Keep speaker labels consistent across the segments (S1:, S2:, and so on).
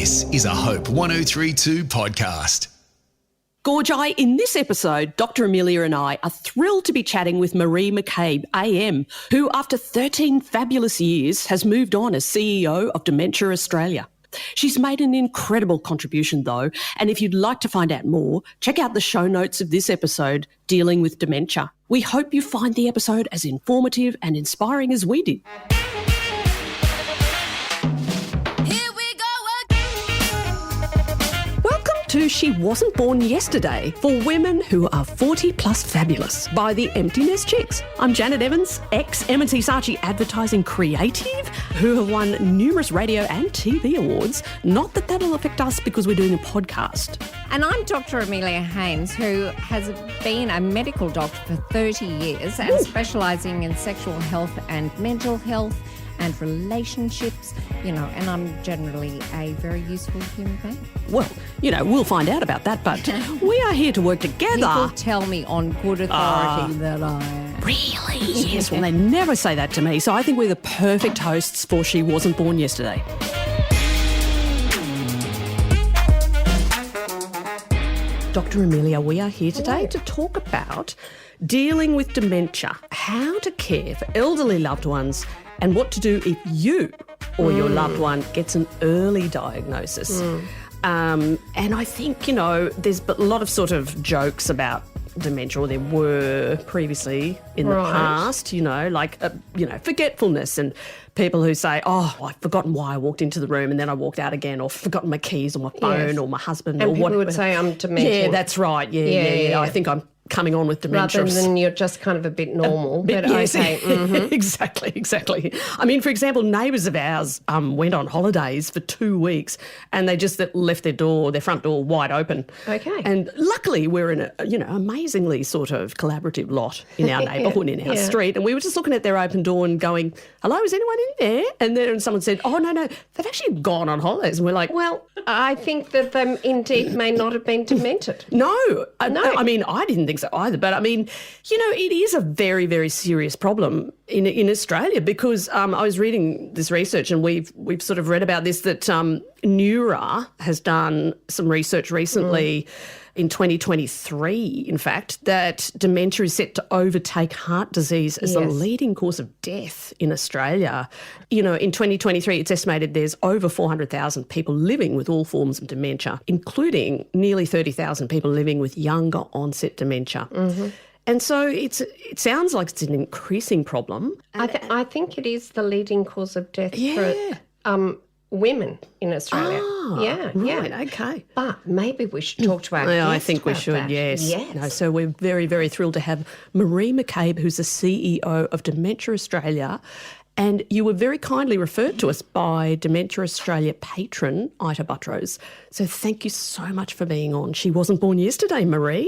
S1: This is a Hope 1032 podcast.
S2: Gorgi, in this episode, Dr. Amelia and I are thrilled to be chatting with Maree McCabe, AM, who after 13 fabulous years has moved on as CEO of Dementia Australia. She's made an incredible contribution though, and if you'd like to find out more, check out the show notes of this episode, Dealing with Dementia. We hope you find the episode as informative and inspiring as we did. She Wasn't Born Yesterday for women who are 40 plus fabulous by the Empty Nest Chicks. I'm Janet Evans, ex-M&T Saatchi advertising creative who have won numerous radio and TV awards. Not that that'll affect us because we're doing a podcast.
S3: And I'm Dr. Amelia Haynes, who has been a medical doctor for 30 years and specialising in sexual health and mental health and relationships, and I'm generally a very useful human being.
S2: Well, we'll find out about that, but we are here to work together.
S3: People tell me on good authority that I am.
S2: Really? Yes, well, they never say that to me, so I think we're the perfect hosts for She Wasn't Born Yesterday. Dr. Amelia, we are here today to talk about dealing with dementia, how to care for elderly loved ones, and what to do if you or your loved one gets an early diagnosis. And I think, there's a lot of sort of jokes about dementia, or there were previously in the past, forgetfulness, and people who say, I've forgotten why I walked into the room and then I walked out again, or forgotten my keys or my phone or my husband.
S4: And
S2: or
S4: people
S2: whatever.
S4: would say I'm dementia.
S2: Yeah, that's right. Yeah. I think I'm coming on with dementia.
S4: Rather than you're just kind of a bit normal.
S2: Yes.
S4: Okay. Mm-hmm.
S2: Exactly. I mean, for example, neighbours of ours went on holidays for 2 weeks and they just left their front door wide open.
S4: Okay.
S2: And luckily we're in a, amazingly sort of collaborative lot in our neighbourhood, in our street. And we were just looking at their open door and going, hello, is anyone in there? And then someone said, oh, no, they've actually gone on holidays. And we're like,
S4: well, I think that they indeed may not have been demented.
S2: No. I mean, I didn't think so either. But I mean, it is a very, very serious problem in Australia because I was reading this research and we've sort of read about this, that Neura has done some research recently in 2023, in fact, that dementia is set to overtake heart disease as the leading cause of death in Australia. In 2023, it's estimated there's over 400,000 people living with all forms of dementia, including nearly 30,000 people living with younger onset dementia. Mm-hmm. And so it sounds like it's an increasing problem.
S4: I think it is the leading cause of death for women in Australia.
S2: Right, okay.
S4: But maybe we should talk to our guest
S2: I think we should,
S4: that.
S2: yes. No, so we're very, very thrilled to have Maree McCabe, who's the CEO of Dementia Australia. And you were very kindly referred to us by Dementia Australia patron, Ita Buttrose. So thank you so much for being on She Wasn't Born Yesterday, Maree.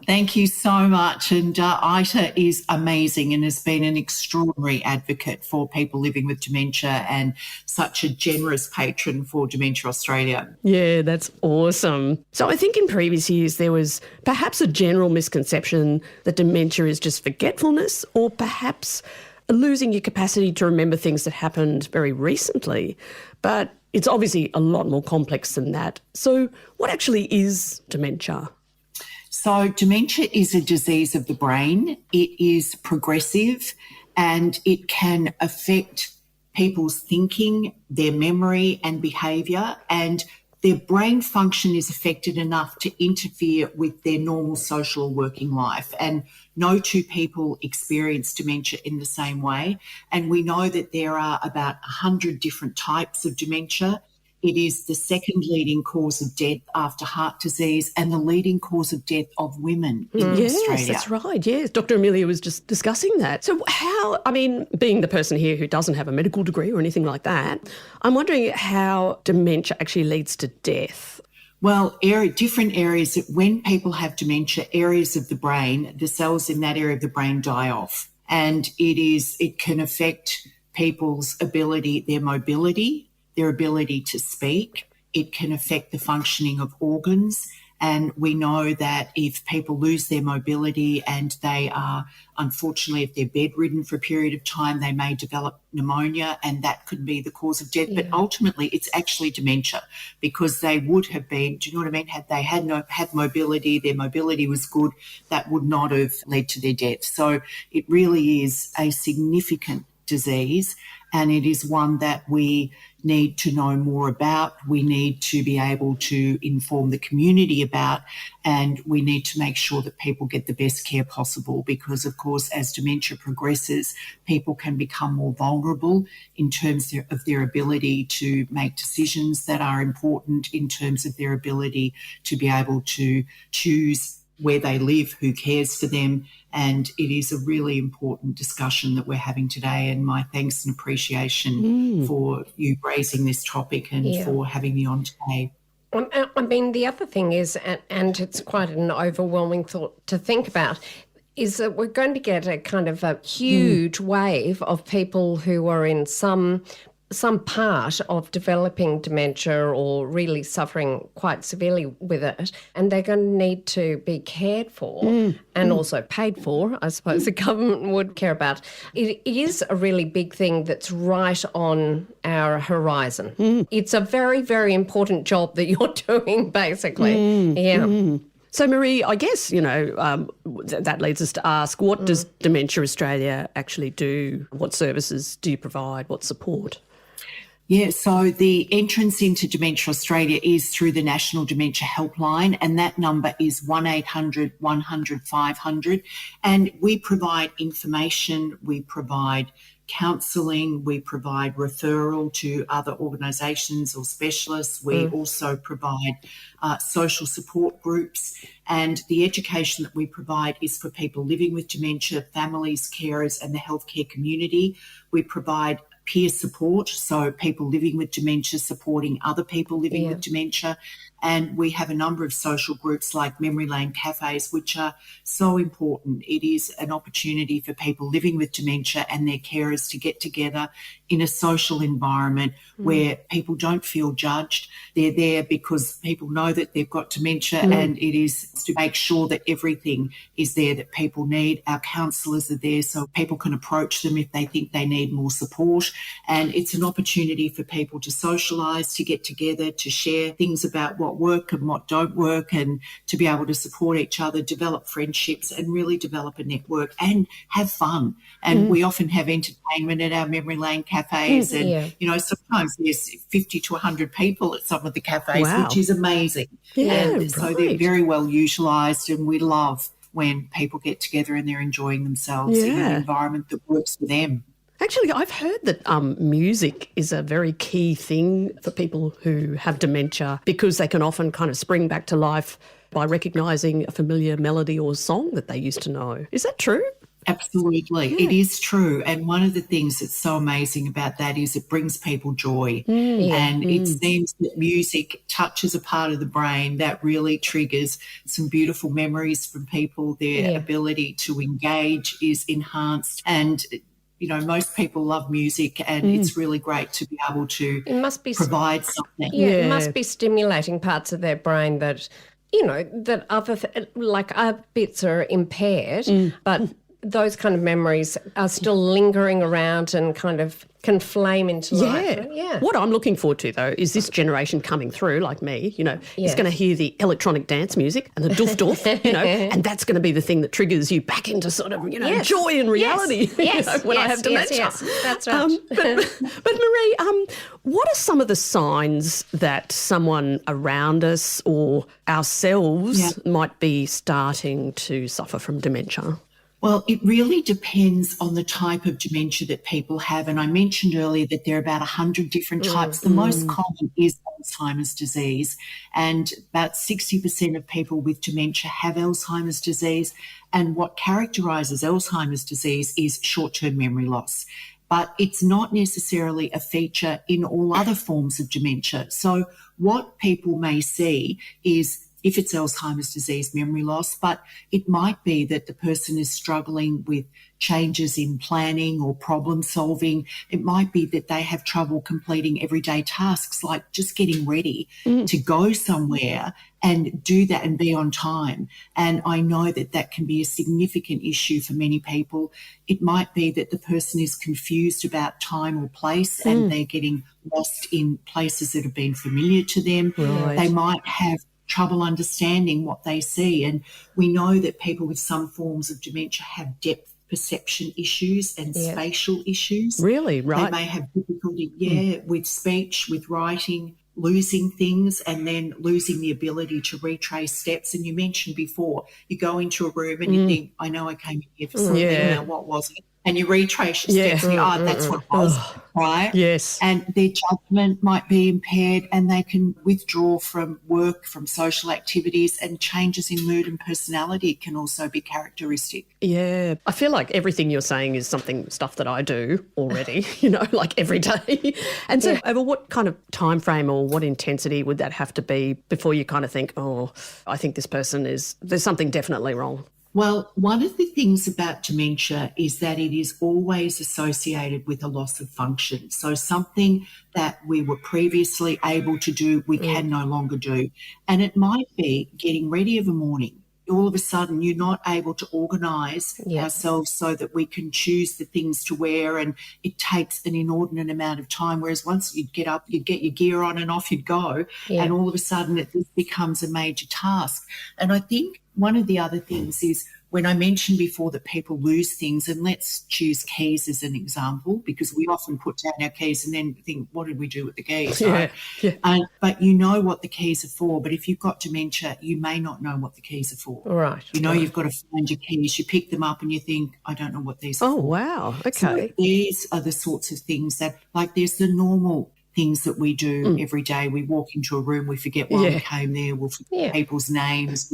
S5: Thank you so much. And Ita is amazing and has been an extraordinary advocate for people living with dementia and such a generous patron for Dementia Australia.
S2: Yeah, that's awesome. So I think in previous years there was perhaps a general misconception that dementia is just forgetfulness, or perhaps losing your capacity to remember things that happened very recently. But it's obviously a lot more complex than that. So what actually is dementia?
S5: So dementia is a disease of the brain. It is progressive and it can affect people's thinking, their memory and behaviour, and their brain function is affected enough to interfere with their normal social or working life. And no two people experience dementia in the same way. And we know that there are about 100 different types of dementia. It is the second leading cause of death after heart disease and the leading cause of death of women in Australia.
S2: Yes, that's right. Yes, Dr. Amelia was just discussing that. So being the person here who doesn't have a medical degree or anything like that, I'm wondering how dementia actually leads to death.
S5: Well, different areas, when people have dementia, areas of the brain, the cells in that area of the brain die off. And it can affect people's ability, their mobility, their ability to speak. It can affect the functioning of organs And we know that if people lose their mobility and they are, unfortunately, if they're bedridden for a period of time, they may develop pneumonia, and that could be the cause of death. But ultimately, it's actually dementia, because they would have been, do you know what I mean? Had they had mobility, their mobility was good, that would not have led to their death. So it really is a significant disease, and it is one that we need to know more about. We need to be able to inform the community about, and we need to make sure that people get the best care possible, because, of course, as dementia progresses, people can become more vulnerable in terms of their ability to make decisions that are important, in terms of their ability to be able to choose where they live, who cares for them. And it is a really important discussion that we're having today, and my thanks and appreciation for you raising this topic and for having me on today.
S4: I mean, the other thing is, and it's quite an overwhelming thought to think about, is that we're going to get a kind of a huge wave of people who are in some part of developing dementia or really suffering quite severely with it, and they're going to need to be cared for and also paid for, I suppose the government would care about. It is a really big thing that's right on our horizon. It's a very, very important job that you're doing, basically.
S2: So, Maree, I guess, that leads us to ask, what does Dementia Australia actually do? What services do you provide? What support?
S5: Yeah, so the entrance into Dementia Australia is through the National Dementia Helpline, and that number is 1800 100 500. And we provide information, we provide counselling, we provide referral to other organisations or specialists. We also provide social support groups, and the education that we provide is for people living with dementia, families, carers and the healthcare community. We provide peer support, so people living with dementia supporting other people living with dementia. And we have a number of social groups like memory lane cafes, which are so important. It is an opportunity for people living with dementia and their carers to get together in a social environment where people don't feel judged. They're there because people know that they've got dementia, and it is to make sure that everything is there that people need. Our counsellors are there so people can approach them if they think they need more support. And it's an opportunity for people to socialise, to get together, to share things about what work and what don't work, and to be able to support each other, develop friendships and really develop a network and have fun. And we often have entertainment at our memory lane cafes, and sometimes there's 50 to 100 people at some of the cafes, which is amazing. So they're very well utilised, and we love when people get together and they're enjoying themselves in an environment that works for them.
S2: Actually, I've heard that music is a very key thing for people who have dementia, because they can often kind of spring back to life by recognising a familiar melody or song that they used to know. Is that true?
S5: Absolutely. It is true. And one of the things that's so amazing about that is it brings people joy. And it seems that music touches a part of the brain that really triggers some beautiful memories from people. Their ability to engage is enhanced, and most people love music, and it's really great to be able to provide something.
S4: It must be stimulating parts of their brain that, that other bits are impaired, but those kind of memories are still lingering around and kind of can flame into life. Yeah.
S2: What I'm looking forward to, though, is this generation coming through, like me, is going to hear the electronic dance music and the doof, and that's going to be the thing that triggers you back into sort of, joy and reality when I have dementia.
S4: Yes, that's right.
S2: But Maree, what are some of the signs that someone around us or ourselves might be starting to suffer from dementia?
S5: Well, it really depends on the type of dementia that people have. And I mentioned earlier that there are about 100 different types. The most common is Alzheimer's disease, and about 60% of people with dementia have Alzheimer's disease. And what characterises Alzheimer's disease is short-term memory loss. But it's not necessarily a feature in all other forms of dementia. So what people may see is if it's Alzheimer's disease, memory loss, but it might be that the person is struggling with changes in planning or problem solving. It might be that they have trouble completing everyday tasks like just getting ready to go somewhere and do that and be on time. And I know that that can be a significant issue for many people. It might be that the person is confused about time or place and they're getting lost in places that have been familiar to them.
S2: Right.
S5: They might have trouble understanding what they see. And we know that people with some forms of dementia have depth perception issues and spatial issues.
S2: Really? Right.
S5: They may have difficulty, with speech, with writing, losing things, and then losing the ability to retrace steps. And you mentioned before, you go into a room and you think, I know I came in here for something, now what was it? And you retrace your steps and you that's what it was, right?
S2: Yes.
S5: And their judgment might be impaired and they can withdraw from work, from social activities, and changes in mood and personality can also be characteristic.
S2: Yeah. I feel like everything you're saying is stuff that I do already, like every day. And so over what kind of time frame or what intensity would that have to be before you kind of think, oh, I think there's something definitely wrong?
S5: Well, one of the things about dementia is that it is always associated with a loss of function. So something that we were previously able to do, we can no longer do. And it might be getting ready of a morning. All of a sudden, you're not able to organise ourselves so that we can choose the things to wear, and it takes an inordinate amount of time. Whereas once you'd get up, you'd get your gear on and off you'd go, and all of a sudden it becomes a major task. And I think one of the other things is when I mentioned before that people lose things, and let's choose keys as an example, because we often put down our keys and then think, what did we do with the keys? Right? But you know what the keys are for. But if you've got dementia, you may not know what the keys are for.
S4: Right.
S5: You've got to find your keys. You pick them up and you think, I don't know what these are for.
S2: Oh, wow. Okay.
S5: So these are the sorts of things that, like, there's the normal things that we do every day. We walk into a room, we forget why we came there, we'll forget people's names,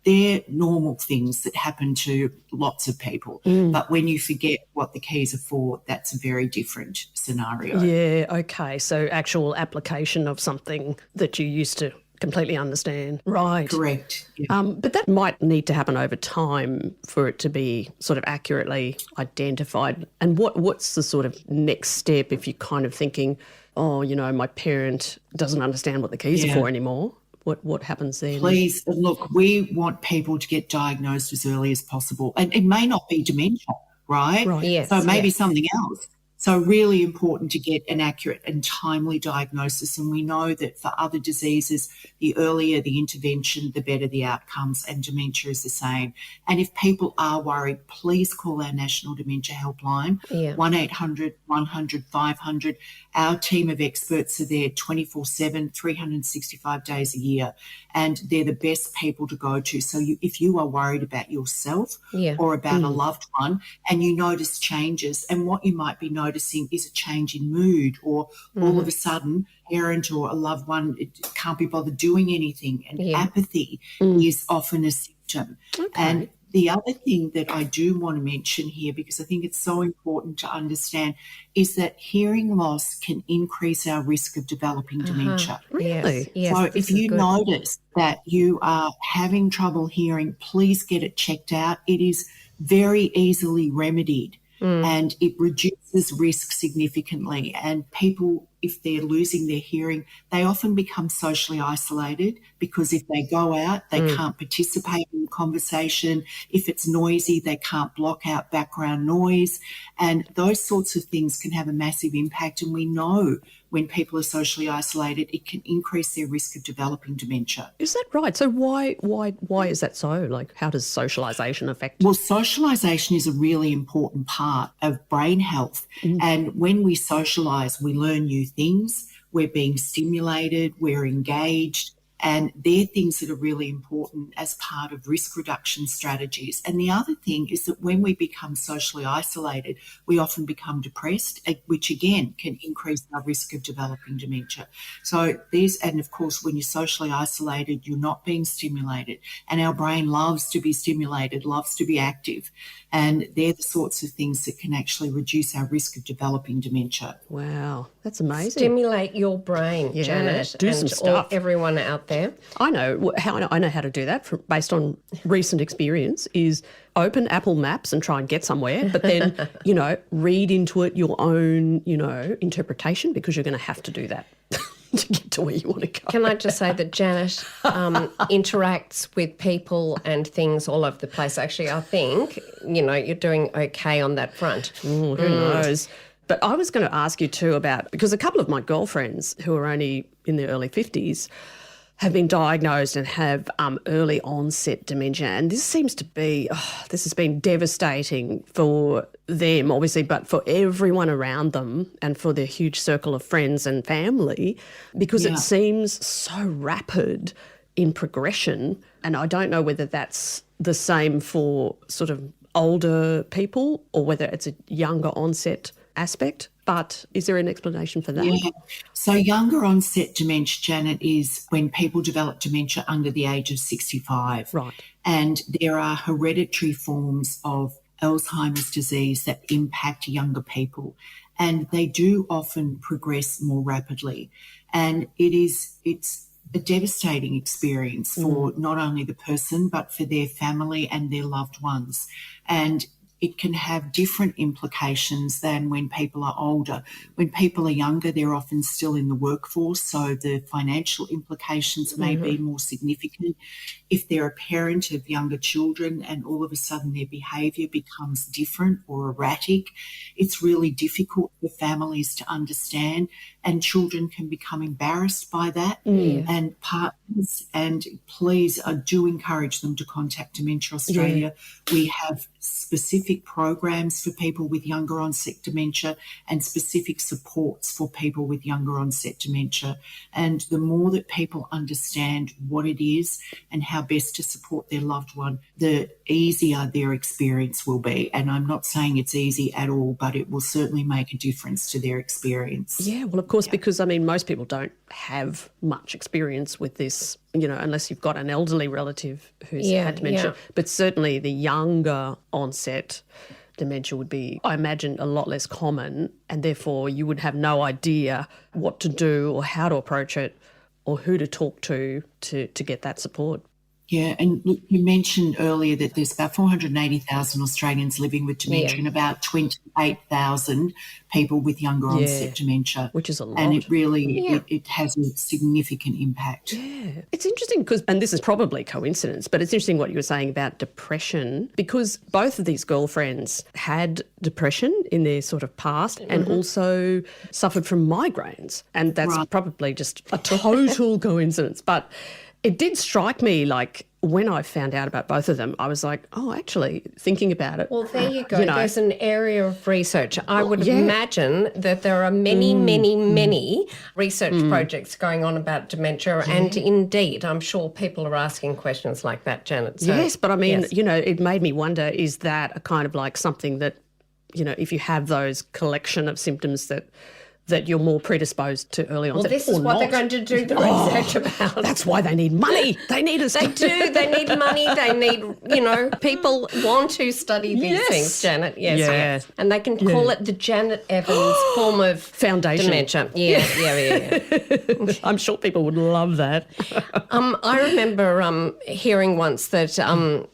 S5: they're normal things that happen to lots of people. But when you forget what the keys are for, that's a very different scenario.
S2: Yeah, okay. So actual application of something that you used to completely understand. Right.
S5: Correct. Yeah.
S2: But that might need to happen over time for it to be sort of accurately identified. And what's the sort of next step if you're kind of thinking, oh, my parent doesn't understand what the keys are for anymore? What happens then?
S5: Please, look, we want people to get diagnosed as early as possible. And it may not be dementia, right?
S4: Yes,
S5: so maybe something else. So really important to get an accurate and timely diagnosis. And we know that for other diseases, the earlier the intervention, the better the outcomes, and dementia is the same. And if people are worried, please call our National Dementia Helpline, 1-800-100-500. Our team of experts are there 24/7, 365 days a year, and they're the best people to go to. So if you are worried about yourself or about a loved one and you notice changes, and what you might be noticing is a change in mood, or all of a sudden a parent or a loved one can't be bothered doing anything, and apathy is often a symptom.
S2: Okay.
S5: And the other thing that I do want to mention here, because I think it's so important to understand, is that hearing loss can increase our risk of developing dementia.
S2: Really?
S4: Yes,
S5: So if you notice that you are having trouble hearing, please get it checked out. It is very easily remedied. And it reduces risk significantly. And people, if they're losing their hearing, they often become socially isolated, because if they go out, they can't participate in conversation. If it's noisy, they can't block out background noise. And those sorts of things can have a massive impact. And we know when people are socially isolated, it can increase their risk of developing dementia.
S2: Is that right? So why is that so? Like, how does socialisation affect?
S5: Well, socialisation is a really important part of brain health. And when we socialise, we learn new things, we're being stimulated, we're engaged, and they're things that are really important as part of risk reduction strategies. And the other thing is that when we become socially isolated, we often become depressed, which again can increase our risk of developing dementia. So and of course, when you're socially isolated, you're not being stimulated, and our brain loves to be stimulated, loves to be active. And they're the sorts of things that can actually reduce our risk of developing dementia.
S2: Wow, that's amazing.
S4: Stimulate your brain, Janet,
S2: do some stuff.
S4: Everyone out there. there.
S2: I know how to do that based on recent experience is open Apple Maps and try and get somewhere, but then, read into it your own, interpretation, because you're going to have to do that to get to where you want to go.
S4: Can I just say that Janet interacts with people and things all over the place. Actually, I think, you're doing okay on that front.
S2: Ooh, who knows? But I was going to ask you too about, because a couple of my girlfriends who are only in their early 50s have been diagnosed and have early onset dementia. And this seems to be, this has been devastating for them, obviously, but for everyone around them and for their huge circle of friends and family, because it seems so rapid in progression. And I don't know whether that's the same for sort of older people or whether it's a younger onset aspect, but is there an explanation for that?
S5: Yeah. So younger onset dementia, Janet, is when people develop dementia under the age of 65.
S2: Right.
S5: And there are hereditary forms of Alzheimer's disease that impact younger people, and they do often progress more rapidly. And it's a devastating experience for not only the person, but for their family and their loved ones. And it can have different implications than when people are older. When people are younger, they're often still in the workforce, so the financial implications may be more significant. If they're a parent of younger children and all of a sudden their behaviour becomes different or erratic, it's really difficult for families to understand, and children can become embarrassed by that. And partners, and please, I do encourage them to contact Dementia Australia. We have specific programs for people with younger onset dementia and specific supports for people with younger onset dementia. And the more that people understand what it is and how best to support their loved one, the easier their experience will be. And I'm not saying it's easy at all, but it will certainly make a difference to their experience.
S2: Yeah, well, of course, because, most people don't have much experience with this, unless you've got an elderly relative who's had dementia. But certainly the younger onset dementia would be, I imagine, a lot less common, and therefore you would have no idea what to do or how to approach it or who to talk to get that support.
S5: Yeah, and look, you mentioned earlier that there's about 480,000 Australians living with dementia and about 28,000 people with younger onset dementia.
S2: Which is a lot.
S5: And it really, it has a significant impact.
S2: Yeah. It's interesting because, and this is probably coincidence, but it's interesting what you were saying about depression, because both of these girlfriends had depression in their sort of past and also suffered from migraines. And that's probably just a total coincidence. But it did strike me, like, when I found out about both of them, I was like, oh, actually, thinking about it.
S4: Well, there you go. There's an area of research. I would imagine that there are many, many research projects going on about dementia. And indeed, I'm sure people are asking questions like that, Janet. So,
S2: yes, but I mean, it made me wonder, is that a kind of like something that, if you have those collection of symptoms that you're more predisposed to early onset.
S4: Well, this is what they're going to do the research about.
S2: That's why they need money. They need us.
S4: They do. They need money. They need, people want to study these things, Janet. Yes. And they can call it the Janet Evans form of
S2: foundation
S4: dementia. Yeah.
S2: I'm sure people would love that.
S4: I remember hearing once that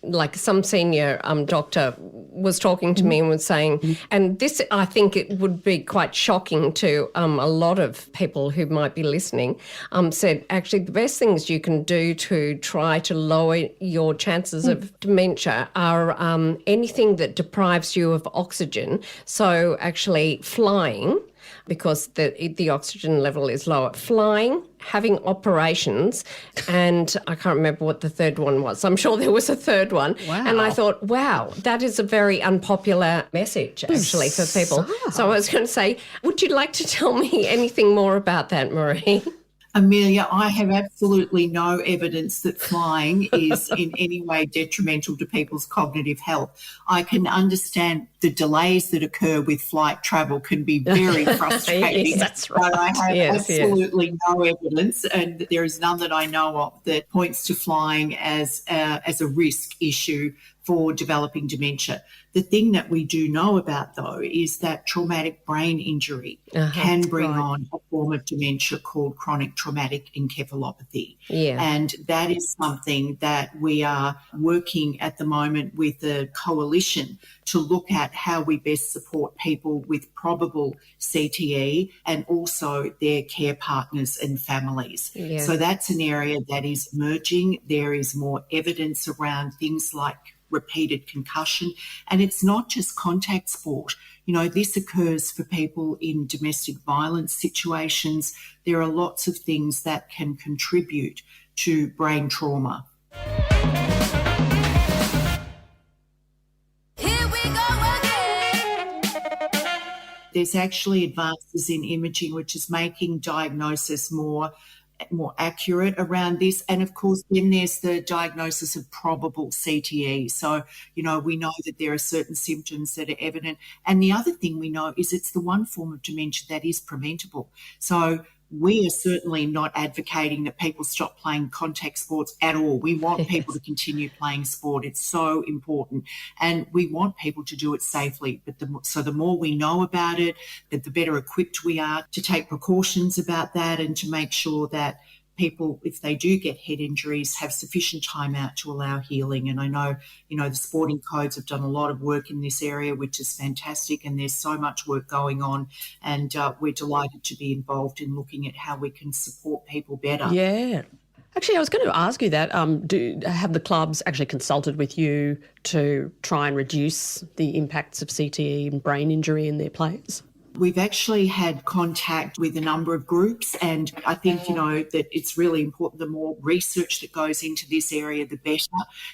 S4: like some senior doctor was talking to me and was saying, and this I think it would be quite shocking to a lot of people who might be listening, said actually the best things you can do to try to lower your chances of dementia are anything that deprives you of oxygen. So actually flying, because the oxygen level is lower. Flying, having operations, and I can't remember what the third one was. I'm sure there was a third one.
S2: Wow.
S4: And I thought, wow, that is a very unpopular message actually for people. So I was going to say, would you like to tell me anything more about that, Maree?
S5: Amelia, I have absolutely no evidence that flying is in any way detrimental to people's cognitive health. I can understand the delays that occur with flight travel can be very frustrating.
S2: Yes, that's right.
S5: But I have absolutely no evidence, and there is none that I know of that points to flying as a risk issue for developing dementia. The thing that we do know about, though, is that traumatic brain injury can bring on a form of dementia called chronic traumatic encephalopathy. And that is something that we are working at the moment with a coalition to look at how we best support people with probable CTE and also their care partners and families. So that's an area that is emerging. There is more evidence around things like repeated concussion. And it's not just contact sport. You know, this occurs for people in domestic violence situations. There are lots of things that can contribute to brain trauma. There's actually advances in imaging, which is making diagnosis more accurate around this. And of course, then there's the diagnosis of probable CTE. So, you know, we know that there are certain symptoms that are evident. And the other thing we know is it's the one form of dementia that is preventable. So we are certainly not advocating that people stop playing contact sports at all. We want people to continue playing sport. It's so important. And we want people to do it safely. But the more we know about it, the better equipped we are to take precautions about that and to make sure that people, if they do get head injuries, have sufficient time out to allow healing. And I know, you know, the sporting codes have done a lot of work in this area, which is fantastic. And there's so much work going on. And we're delighted to be involved in looking at how we can support people better.
S2: Yeah. Actually, I was going to ask you that. Have the clubs actually consulted with you to try and reduce the impacts of CTE and brain injury in their players?
S5: We've actually had contact with a number of groups, and I think, you know, that it's really important. The more research that goes into this area, the better,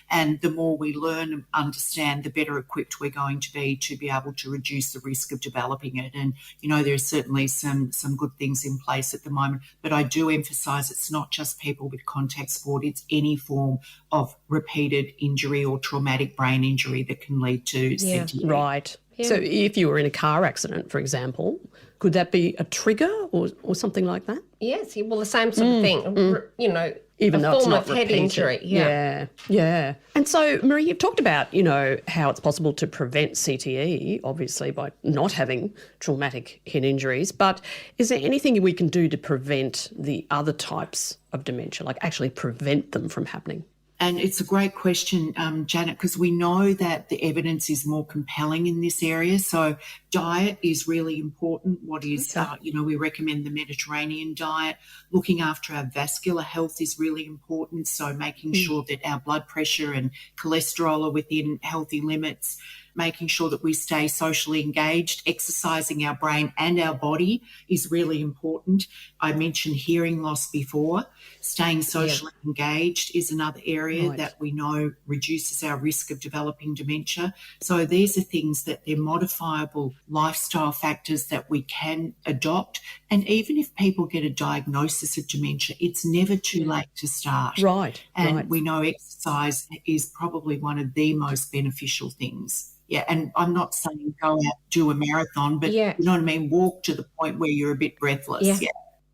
S5: and the more we learn and understand, the better equipped we're going to be able to reduce the risk of developing it. And, you know, there's certainly some good things in place at the moment, but I do emphasise it's not just people with contact sport, it's any form of repeated injury or traumatic brain injury that can lead to CTE.
S2: Right. Yeah. So if you were in a car accident, for example, could that be a trigger or something like that?
S4: Yes, well, the same sort of thing, you know,
S2: even though it's not
S4: form of head injury.
S2: Yeah. And so, Maree, you've talked about, you know, how it's possible to prevent CTE, obviously, by not having traumatic head injuries. But is there anything we can do to prevent the other types of dementia, like actually prevent them from happening?
S5: And it's a great question, Janet, because we know that the evidence is more compelling in this area. So diet is really important. We recommend the Mediterranean diet. Looking after our vascular health is really important. So making sure that our blood pressure and cholesterol are within healthy limits, making sure that we stay socially engaged, exercising our brain and our body is really important. I mentioned hearing loss before. Staying socially engaged is another area that we know reduces our risk of developing dementia. So these are things that they're modifiable lifestyle factors that we can adopt. And even if people get a diagnosis of dementia, it's never too late to start.
S2: Right.
S5: And we know exercise is probably one of the most beneficial things. Yeah, and I'm not saying go out, do a marathon, but you know what I mean, walk to the point where you're a bit breathless. Yeah.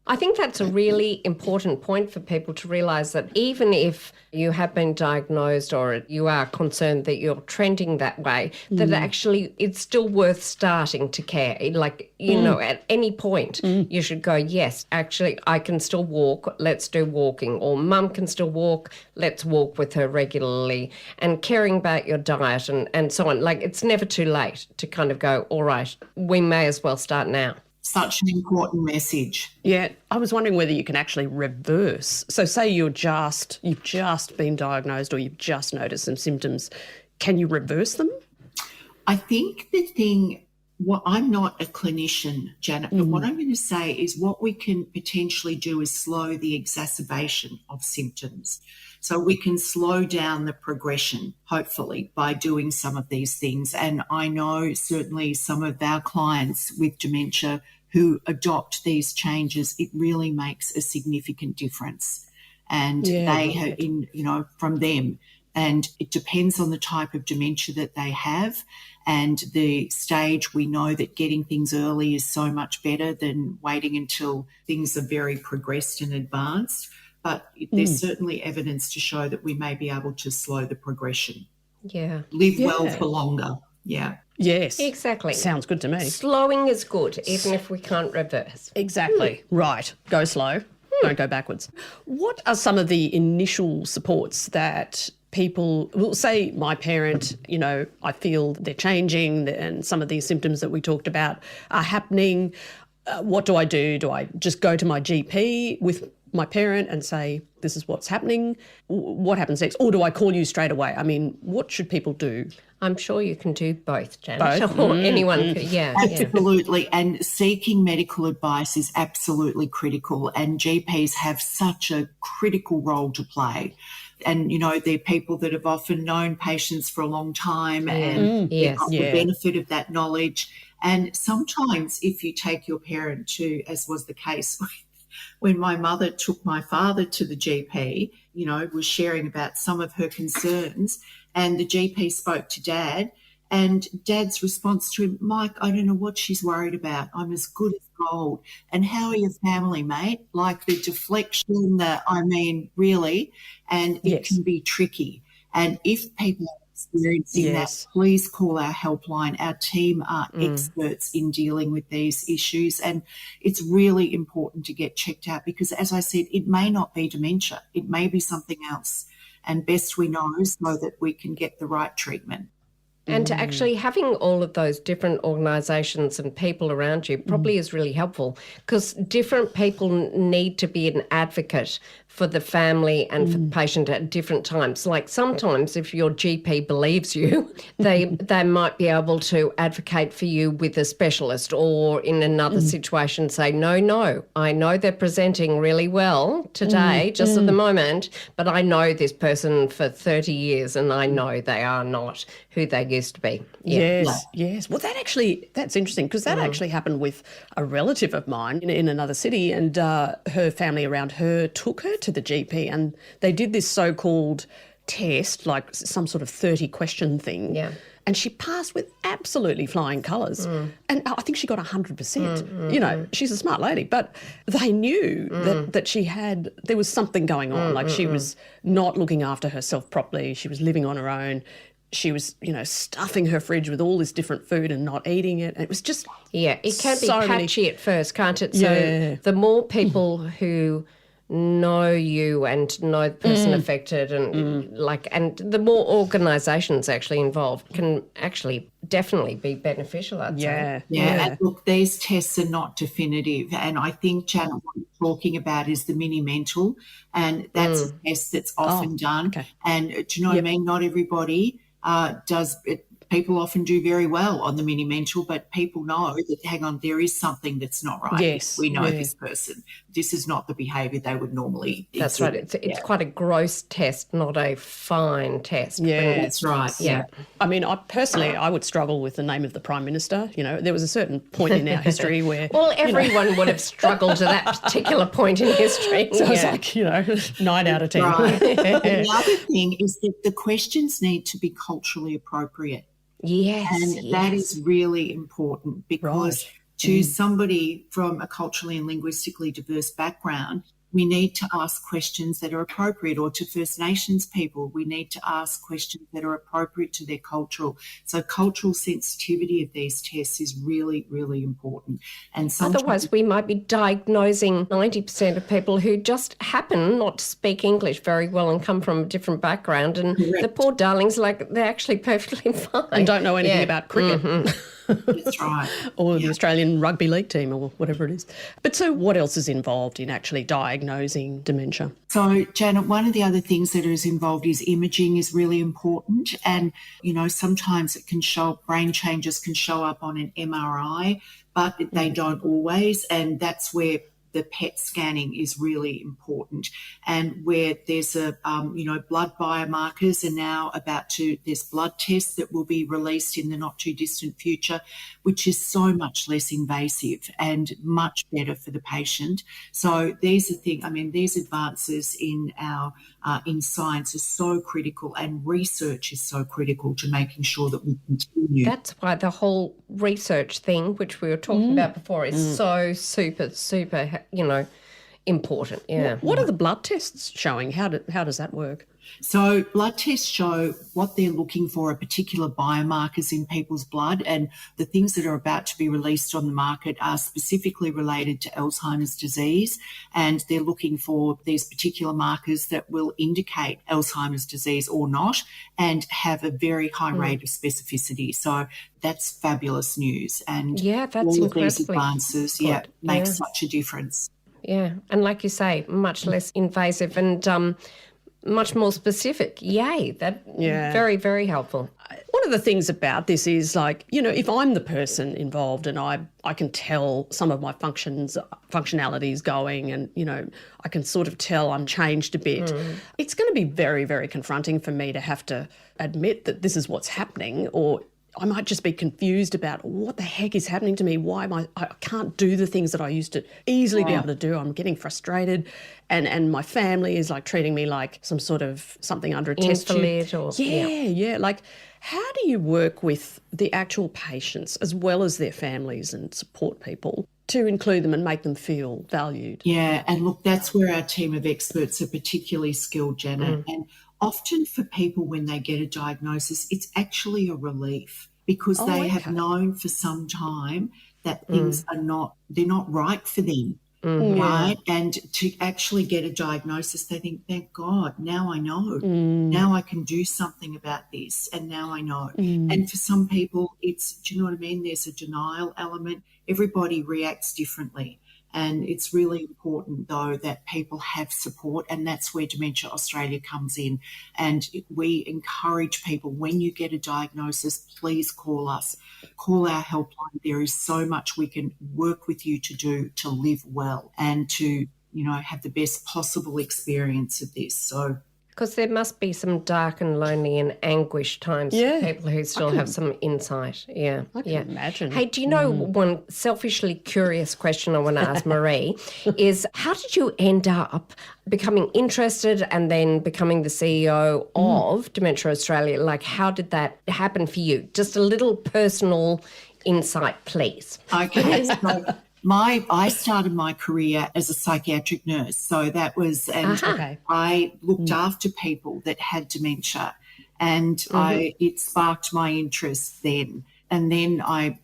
S4: I think that's a really important point for people to realise that even if you have been diagnosed or you are concerned that you're trending that way, that actually it's still worth starting to care. Like, you know, at any point you should go, yes, actually I can still walk, let's do walking. Or mum can still walk, let's walk with her regularly. And caring about your diet and so on. Like, it's never too late to kind of go, all right, we may as well start now.
S5: Such an important message.
S2: Yeah, I was wondering whether you can actually reverse. So say you've just been diagnosed or you've just noticed some symptoms. Can you reverse them?
S5: I think I'm not a clinician, Janet, but what I'm going to say is what we can potentially do is slow the exacerbation of symptoms. So we can slow down the progression, hopefully, by doing some of these things. And I know certainly some of our clients with dementia who adopt these changes, it really makes a significant difference. And from them. And it depends on the type of dementia that they have and the stage. We know that getting things early is so much better than waiting until things are very progressed and advanced. But there's certainly evidence to show that we may be able to slow the progression. live well for longer. Yeah.
S2: Yes.
S4: Exactly.
S2: Sounds good to me.
S4: Slowing is good, even if we can't reverse.
S2: Exactly. Right. Go slow. Don't go backwards. What are some of the initial supports that people will say, my parent, I feel they're changing and some of these symptoms that we talked about are happening. What do I do? Do I just go to my GP with my parent and say, this is what's happening? What happens next? Or do I call you straight away? I mean, what should people do?
S4: I'm sure you can do both, Janet. Or anyone could,
S5: Absolutely. And seeking medical advice is absolutely critical. And GPs have such a critical role to play. And, they're people that have often known patients for a long time and they've got the benefit of that knowledge. And sometimes if you take your parent to, as was the case when my mother took my father to the GP, was sharing about some of her concerns, and the GP spoke to Dad, and Dad's response to him, Mike, I don't know what she's worried about. I'm as good as gold. And how are your family, mate? Like the deflection, really, and it can be tricky. And if people are experiencing that, please call our helpline. Our team are experts in dealing with these issues, and it's really important to get checked out because, as I said, it may not be dementia. It may be something else, and best we know so that we can get the right treatment.
S4: And actually having all of those different organisations and people around you probably is really helpful because different people need to be an advocate for the family and for the patient at different times. Like sometimes if your GP believes you, they might be able to advocate for you with a specialist, or in another situation say, no, I know they're presenting really well today, just at the moment, but I know this person for 30 years and I know they are not who they used to be.
S2: Yes. Well, that's interesting because that actually happened with a relative of mine in another city, and her family around her took her to the GP and they did this so-called test, like some sort of 30-question thing. Yeah. And she passed with absolutely flying colours. And I think she got 100%. She's a smart lady. But they knew that there was something going on. Like she was not looking after herself properly. She was living on her own. She was, stuffing her fridge with all this different food and not eating it. And it was just
S4: it can be patchy at first, can't it? So the more people who know you and know the person affected and and the more organisations actually involved can actually definitely be beneficial, I'd say.
S5: Yeah. And look, these tests are not definitive. And I think, Janet, what you're talking about is the mini mental, and that's a test that's often done. Okay. And do you know what I mean? Not everybody does it. People often do very well on the mini mental, but people know that, hang on, there is something that's not right.
S2: Yes.
S5: We know this person. This is not the behaviour they would normally
S4: That's right. It's quite a gross test, not a fine test.
S5: Yeah, that's right.
S4: Yeah.
S2: I mean, I would struggle with the name of the Prime Minister. There was a certain point in our history where...
S4: Well, everyone would have struggled to that particular point in history.
S2: So it's like, 9 out of 10.
S5: Right. The other thing is that the questions need to be culturally appropriate.
S4: Yes.
S5: And that is really important because to somebody from a culturally and linguistically diverse background, we need to ask questions that are appropriate, or to First Nations people, we need to ask questions that are appropriate to their cultural. So cultural sensitivity of these tests is really, really important. And
S4: otherwise we might be diagnosing 90% of people who just happen not to speak English very well and come from a different background, and the poor darlings, they're actually perfectly fine.
S2: And don't know anything about cricket.
S5: That's right.
S2: Or the Australian rugby league team or whatever it is. But so what else is involved in actually diagnosing dementia?
S5: So, Janet, one of the other things that is involved is imaging is really important. And, sometimes it can show up, brain changes can show up on an MRI, but they don't always. And that's where the PET scanning is really important, and where there's blood biomarkers are now there's blood tests that will be released in the not too distant future, which is so much less invasive and much better for the patient. So these advances in our in science are so critical, and research is so critical to making sure that we continue.
S4: That's why the whole research thing, which we were talking about before, is so super, super, important. Yeah.
S2: What are the blood tests showing? How does that work?
S5: So blood tests show what they're looking for are particular biomarkers in people's blood, and the things that are about to be released on the market are specifically related to Alzheimer's disease, and they're looking for these particular markers that will indicate Alzheimer's disease or not and have a very high rate of specificity. So that's fabulous news. And
S4: that's
S5: all of these
S4: incredibly
S5: advances
S4: good.
S5: make such a difference.
S4: Yeah. And like you say, much less invasive and much more specific. Yay. Very, very helpful.
S2: One of the things about this is, like, you know, if I'm the person involved and I can tell some of my functionality is going, and, you know, I can sort of tell I'm changed a bit, it's going to be very, very confronting for me to have to admit that this is what's happening, or I might just be confused about what the heck is happening to me. Why am I can't do the things that I used to easily be able to do. I'm getting frustrated, and my family is like treating me like some sort of something under a test tube. Yeah. Like, how do you work with the actual patients as well as their families and support people to include them and make them feel valued?
S5: Yeah, and look, that's where our team of experts are particularly skilled, Janet. And often for people when they get a diagnosis, it's actually a relief because they have known for some time that things they're not right for them, right? And to actually get a diagnosis, they think, thank God, now I know. Now I can do something about this, and now I know. And for some people, do you know what I mean? There's a denial element. Everybody reacts differently. And it's really important, though, that people have support, and that's where Dementia Australia comes in. And we encourage people, when you get a diagnosis, please call us. Call our helpline. There is so much we can work with you to do to live well and to, you know, have the best possible experience of this. So,
S4: because there must be some dark and lonely and anguish times for people who still have some insight. Yeah.
S2: I can imagine.
S4: Hey, do you know one selfishly curious question I want to ask Maree is, how did you end up becoming interested and then becoming the CEO of Dementia Australia? Like, how did that happen for you? Just a little personal insight, please.
S5: Okay, so I started my career as a psychiatric nurse. So that was, and I looked after people that had dementia, and it sparked my interest then. And then I,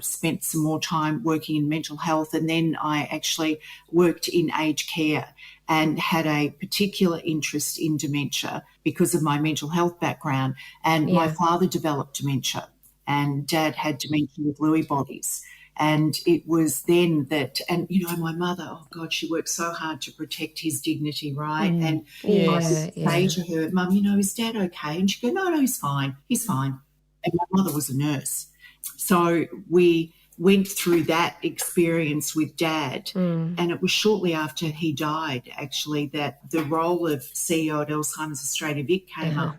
S5: spent some more time working in mental health, and then I actually worked in aged care and had a particular interest in dementia because of my mental health background. And my father developed dementia, and Dad had dementia with Lewy bodies. And it was then that, and, you know, my mother, oh, God, she worked so hard to protect his dignity, right? And I would say to her, Mum, you know, is Dad okay? And she'd go, no, he's fine. He's fine. And my mother was a nurse. So we went through that experience with Dad. And it was shortly after he died, actually, that the role of CEO at Alzheimer's Australia Vic came up.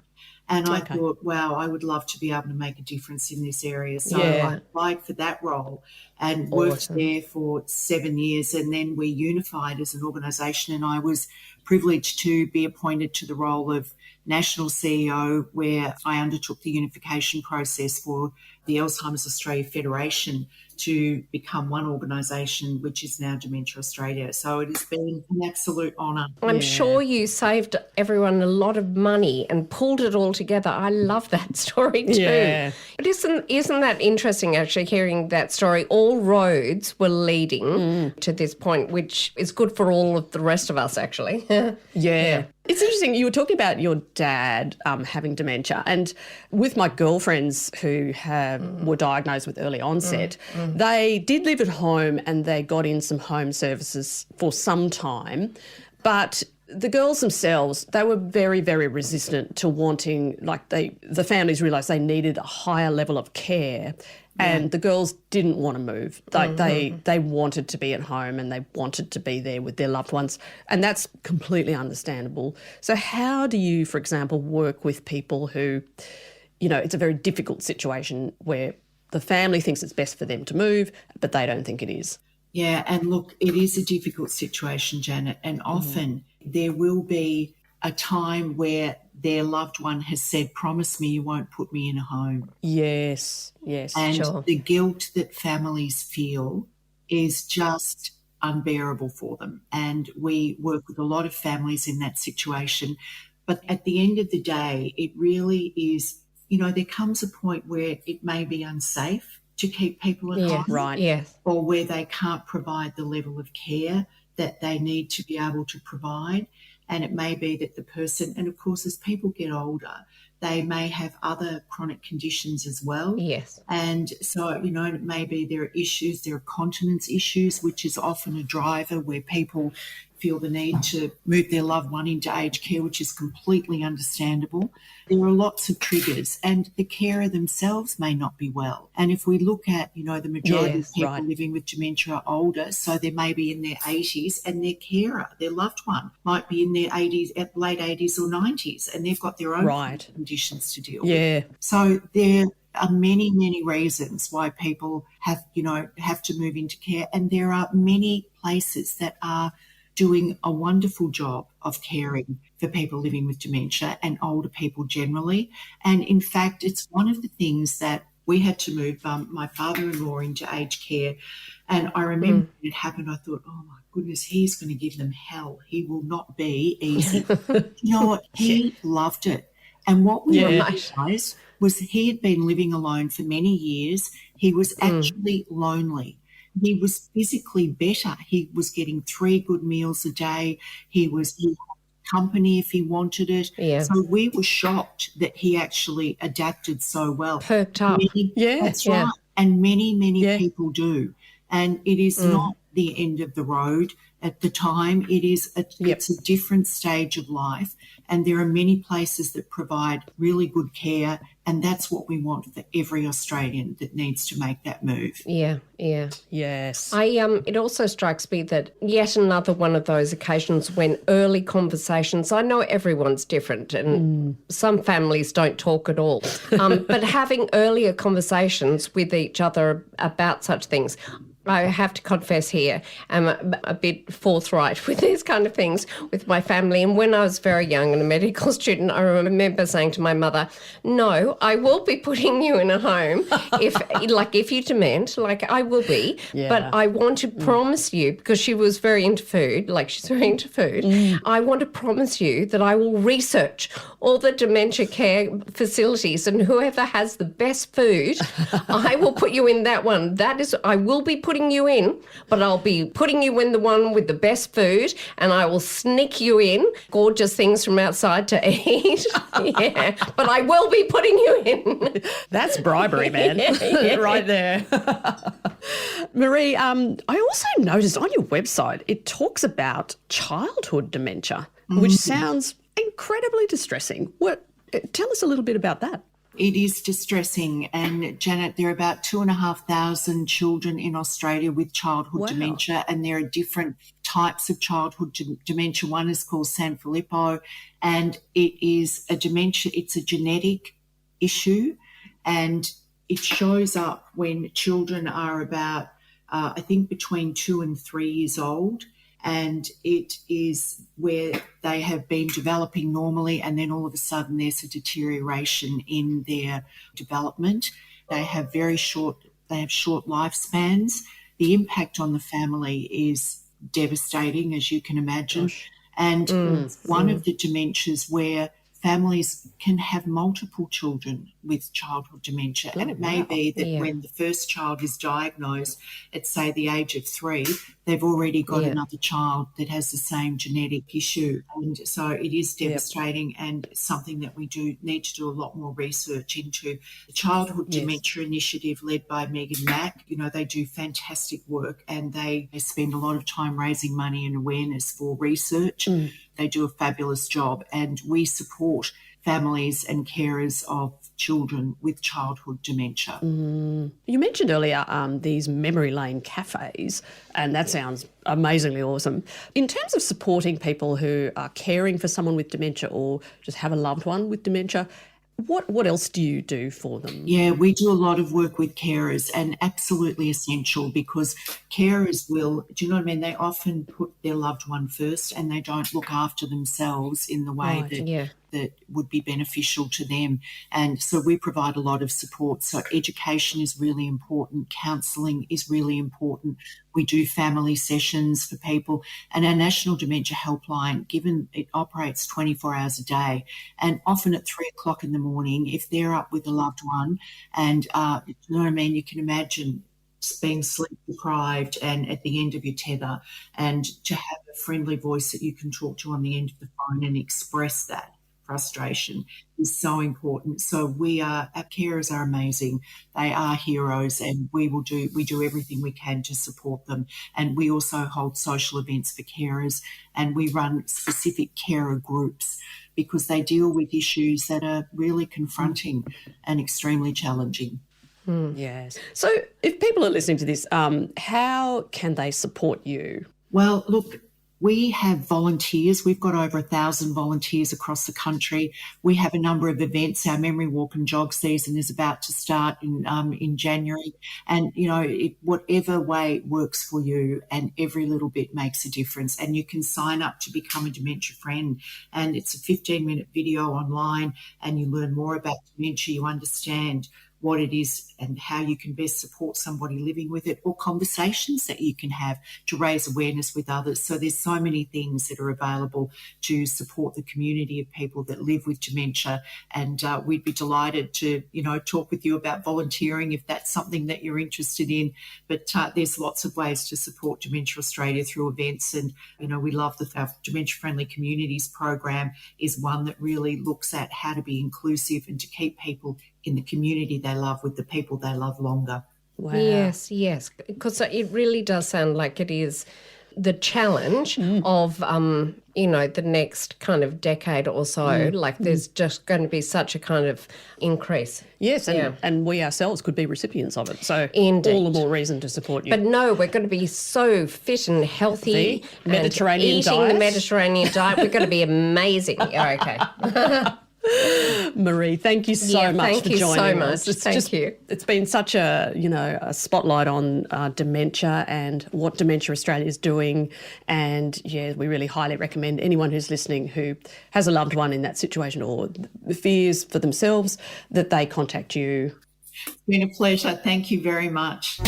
S5: And I thought, wow, I would love to be able to make a difference in this area. So I applied for that role and worked there for 7 years. And then we unified as an organisation, and I was privileged to be appointed to the role of National CEO, where I undertook the unification process for the Alzheimer's Australia Federation to become one organisation, which is now Dementia Australia. So it has been an absolute honour.
S4: I'm sure you saved everyone a lot of money and pulled it all together. I love that story too.
S2: Yeah.
S4: But isn't that interesting, actually, hearing that story? All roads were leading to this point, which is good for all of the rest of us, actually.
S2: Yeah. It's interesting. You were talking about your dad having dementia, and with my girlfriends who were diagnosed with early onset, they did live at home and they got in some home services for some time, but the girls themselves, they were very, very resistant to wanting, like the families realised they needed a higher level of care. And the girls didn't want to move. Like they wanted to be at home and they wanted to be there with their loved ones. And that's completely understandable. So how do you, for example, work with people who, you know, it's a very difficult situation where the family thinks it's best for them to move, but they don't think it is?
S5: Yeah, and look, it is a difficult situation, Janet, and often there will be a time where their loved one has said, promise me you won't put me in a home.
S2: Yes,
S5: and the guilt that families feel is just unbearable for them. And we work with a lot of families in that situation. But at the end of the day, it really is, there comes a point where it may be unsafe to keep people at home.
S2: Right.
S4: Yes.
S5: Or where they can't provide the level of care that they need to be able to provide. And it may be that the person, and of course, as people get older, they may have other chronic conditions as well.
S4: Yes.
S5: And so, it may be there are issues, there are continence issues, which is often a driver where people feel the need to move their loved one into aged care, which is completely understandable. There are lots of triggers, and the carer themselves may not be well. And if we look at, the majority of people living with dementia are older, so they may be in their 80s, and their carer, their loved one, might be in their 80s, late 80s or 90s, and they've got their own conditions to deal with. So there are many, many reasons why people have to move into care, and there are many places that are doing a wonderful job of caring for people living with dementia and older people generally. And in fact, it's one of the things that we had to move my father-in-law into aged care. And I remember when it happened, I thought, oh my goodness, he's going to give them hell. He will not be easy. You know what? He loved it. And what we realised was he had been living alone for many years. He was actually lonely. He was physically better. He was getting 3 good meals a day. He had company if he wanted it.
S4: Yeah.
S5: So we were shocked that he actually adapted so well.
S4: Perked up.
S5: That's right. And many, many people do. And it is not the end of the road at the time. It's a different stage of life. And there are many places that provide really good care. And that's what we want for every Australian that needs to make that move.
S4: Yeah.
S2: Yes.
S4: It also strikes me that yet another one of those occasions when early conversations, I know everyone's different and some families don't talk at all, but having earlier conversations with each other about such things. I have to confess here, I'm a bit forthright with these kind of things with my family. And when I was very young and a medical student, I remember saying to my mother, no, I will be putting you in a home if you dement, I will be.
S2: Yeah.
S4: But I want to promise you, because she was very into food, she's very into food, I want to promise you that I will research all the dementia care facilities and whoever has the best food, I will put you in that one. I will be putting you in, but I'll be putting you in the one with the best food and I will sneak you in gorgeous things from outside to eat. But I will be putting you in.
S2: That's bribery, man. Right there. Maree, I also noticed on your website it talks about childhood dementia, which sounds incredibly distressing. Tell us a little bit about that.
S5: It is distressing. And Janet, there are about 2,500 children in Australia with childhood dementia, and there are different types of childhood dementia. One is called Sanfilippo, and it is a dementia. It's a genetic issue, and it shows up when children are about, I think, between 2 and 3 years old. And it is where they have been developing normally, and then all of a sudden there's a deterioration in their development. They have short lifespans. The impact on the family is devastating, as you can imagine. And it's one of the dementias where families can have multiple children with childhood dementia. And it may be that when the first child is diagnosed at, say, the age of 3, they've already got another child that has the same genetic issue. And so it is devastating and something that we do need to do a lot more research into. The Childhood Dementia Initiative led by Megan Mack, they do fantastic work, and they spend a lot of time raising money and awareness for research. They do a fabulous job, and we support families and carers of children with childhood dementia.
S2: You mentioned earlier these memory lane cafes, and that sounds amazingly awesome. In terms of supporting people who are caring for someone with dementia or just have a loved one with dementia, what else do you do for them?
S5: Yeah, we do a lot of work with carers, and absolutely essential, because carers will, do you know what I mean? They often put their loved one first and they don't look after themselves in the way that that would be beneficial to them. And so we provide a lot of support. So education is really important. Counselling is really important. We do family sessions for people. And our National Dementia Helpline, given it operates 24 hours a day, and often at 3 o'clock in the morning, if they're up with a loved one, and you know what I mean, you can imagine being sleep deprived and at the end of your tether, and to have a friendly voice that you can talk to on the end of the phone and express that frustration is so important. So our carers are amazing. They are heroes, and we do everything we can to support them. And we also hold social events for carers, and we run specific carer groups because they deal with issues that are really confronting and extremely challenging.
S2: Yes. So if people are listening to this, how can they support you?
S5: Well, look, we have volunteers. We've got over 1,000 volunteers across the country. We have a number of events. Our memory walk and jog season is about to start in January. And, you know, whatever way works for you, and every little bit makes a difference. And you can sign up to become a dementia friend. And it's a 15-minute video online, and you learn more about dementia. You understand what it is and how you can best support somebody living with it, or conversations that you can have to raise awareness with others. So there's so many things that are available to support the community of people that live with dementia. And we'd be delighted to, you know, talk with you about volunteering if that's something that you're interested in. But there's lots of ways to support Dementia Australia through events. And, you know, we love our Dementia Friendly Communities program is one that really looks at how to be inclusive and to keep people in the community they love with the people they love longer.
S2: Wow.
S4: Yes, because it really does sound like it is the challenge of, you know, the next kind of decade or so. Like there's just going to be such a kind of increase.
S2: Yes, and we ourselves could be recipients of it. So
S4: Indeed.
S2: all the more reason to support you.
S4: But no, we're going to be so fit and healthy.
S2: Mediterranean
S4: and eating
S2: diet.
S4: the Mediterranean diet. We're going to be amazing. Okay.
S2: Maree, thank you so much for joining us.
S4: Thank you.
S2: It's been such a spotlight on dementia and what Dementia Australia is doing. And yeah, we really highly recommend anyone who's listening who has a loved one in that situation or fears for themselves that they contact you.
S5: It's been a pleasure. Thank you very much.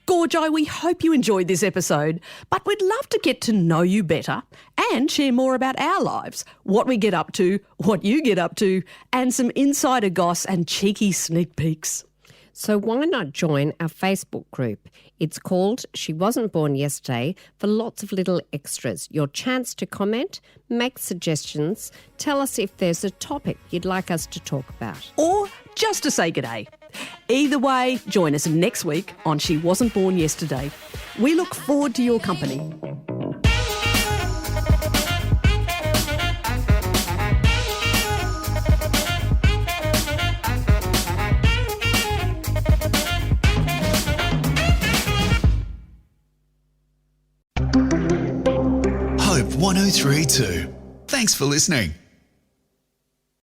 S2: Gorjo, we hope you enjoyed this episode, but we'd love to get to know you better and share more about our lives, what we get up to, what you get up to, and some insider goss and cheeky sneak peeks.
S4: So why not join our Facebook group? It's called She Wasn't Born Yesterday, for lots of little extras. Your chance to comment, make suggestions, tell us if there's a topic you'd like us to talk about.
S2: Or just to say g'day. Either way, join us next week on She Wasn't Born Yesterday. We look forward to your company.
S1: Hope 103.2. Thanks for listening.